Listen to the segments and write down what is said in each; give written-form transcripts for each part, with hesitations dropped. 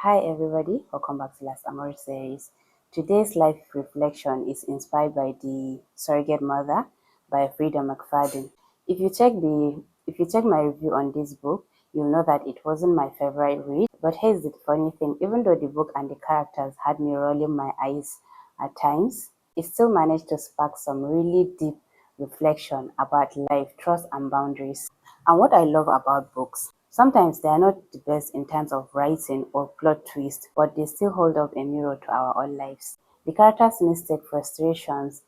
Hi everybody, welcome back to Last Amor series. Today's life reflection is inspired by the Surrogate Mother by Frieda McFadden. If you check my review on this book, you'll know that it wasn't my favorite read. But here's the funny thing, even though the book and the characters had me rolling my eyes at times, it still managed to spark some really deep reflection about life, trust, and boundaries. And what I love about books, sometimes they are not the best in terms of writing or plot twist, but they still hold up a mirror to our own lives. The characters' mistakes, frustrations,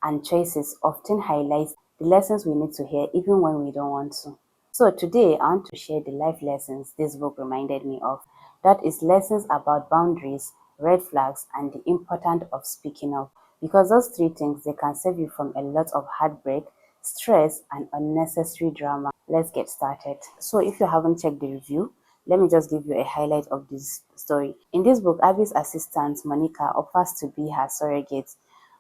and choices often highlight the lessons we need to hear even when we don't want to. So today I want to share the life lessons this book reminded me of. That is lessons about boundaries, red flags, and the importance of speaking up. Because those three things, they can save you from a lot of heartbreak, stress, and unnecessary drama. Let's get started. So if you haven't checked the review, let me just give you a highlight of this story. In this book, Abby's assistant, Monica, offers to be her surrogate.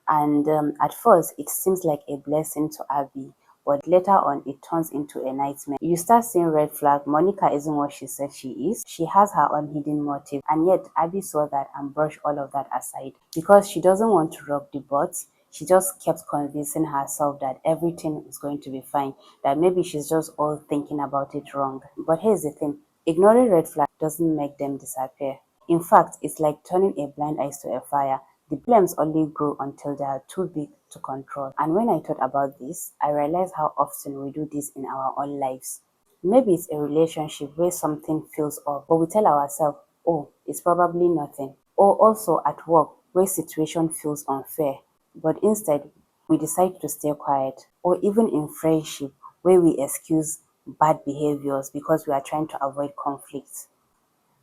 And at first, it seems like a blessing to Abby, but later on, it turns into a nightmare. You start seeing red flag. Monica isn't what she said she is. She has her own hidden motive, and yet Abby saw that and brushed all of that aside because she doesn't want to rock the boat. She just kept convincing herself that everything is going to be fine, that maybe she's just all thinking about it wrong. But here's the thing, ignoring red flag doesn't make them disappear. In fact, it's like turning a blind eye to a fire. The problems only grow until they are too big to control. And when I thought about this, I realized how often we do this in our own lives. Maybe it's a relationship where something feels off, but we tell ourselves, oh, it's probably nothing. Or also at work where situation feels unfair, but instead we decide to stay quiet. Or even in friendship where we excuse bad behaviors because we are trying to avoid conflicts.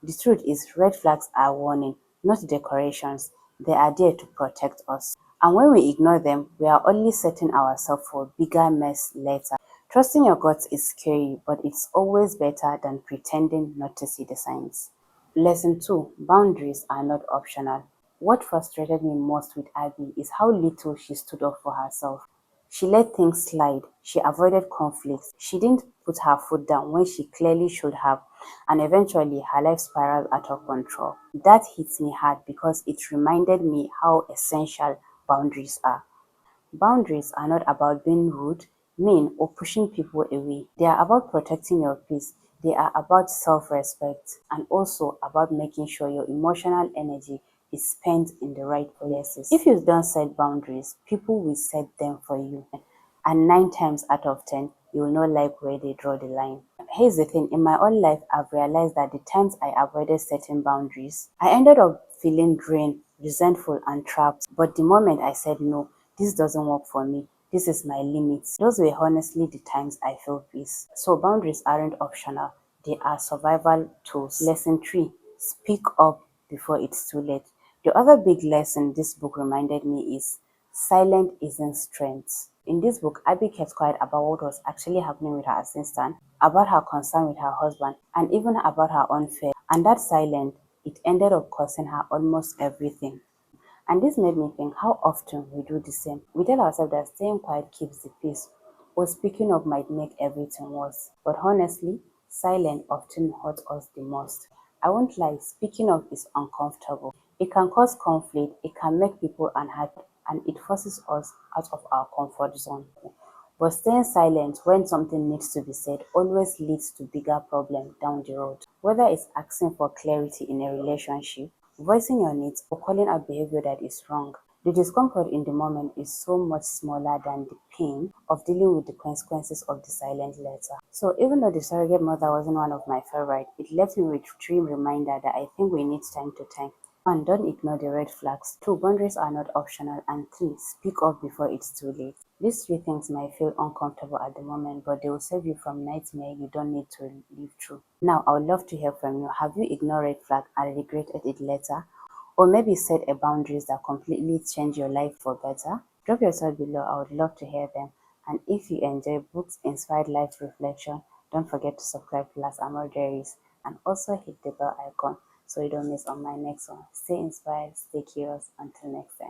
The truth is, red flags are warning, not decorations. They are there to protect us. And when we ignore them, we are only setting ourselves for bigger mess later. Trusting your gut is scary, but it's always better than pretending not to see the signs. Lesson 2. Boundaries are not optional. What frustrated me most with Abby is how little she stood up for herself. She let things slide. She avoided conflicts. She didn't put her foot down when she clearly should have, and eventually her life spiraled out of control. That hits me hard because it reminded me how essential boundaries are. Boundaries are not about being rude, mean, or pushing people away. They are about protecting your peace. They are about self-respect and also about making sure your emotional energy is spent in the right places. If you don't set boundaries, people will set them for you. And 9 times out of 10, you will not like where they draw the line. Here's the thing, in my own life, I've realized that the times I avoided setting boundaries, I ended up feeling drained, resentful, and trapped. But the moment I said no, this doesn't work for me, this is my limits, those were honestly the times I felt peace. So boundaries aren't optional, they are survival tools. Lesson 3. Speak up before it's too late. The other big lesson this book reminded me is silent isn't strength. In this book, Abby kept quiet about what was actually happening with her assistant, about her concern with her husband, and even about her own fear. And that silence, it ended up costing her almost everything. And this made me think how often we do the same. We tell ourselves that staying quiet keeps the peace, or speaking up might make everything worse. But honestly, silence often hurts us the most. I won't lie, speaking up is uncomfortable. It can cause conflict, it can make people unhappy, and it forces us out of our comfort zone. But staying silent when something needs to be said always leads to bigger problems down the road. Whether it's asking for clarity in a relationship, voicing your needs, or calling out behavior that is wrong, the discomfort in the moment is so much smaller than the pain of dealing with the consequences of the silent later. So even though The Surrogate Mother wasn't one of my favorite, it left me with 3 reminders that I think we need time to time. 1. Don't ignore the red flags. 2. Boundaries are not optional. And 3. Speak up before it's too late. These 3 things might feel uncomfortable at the moment, but they will save you from nightmare you don't need to live through. Now, I would love to hear from you. Have you ignored red flag and regretted it later? Or maybe set a boundaries that completely change your life for better? Drop your thoughts below. I would love to hear them. And if you enjoy books, inspired life reflection, don't forget to subscribe to Last Amor Diaries and also hit the bell icon so you don't miss on my next one. Stay inspired, stay curious. Until next time.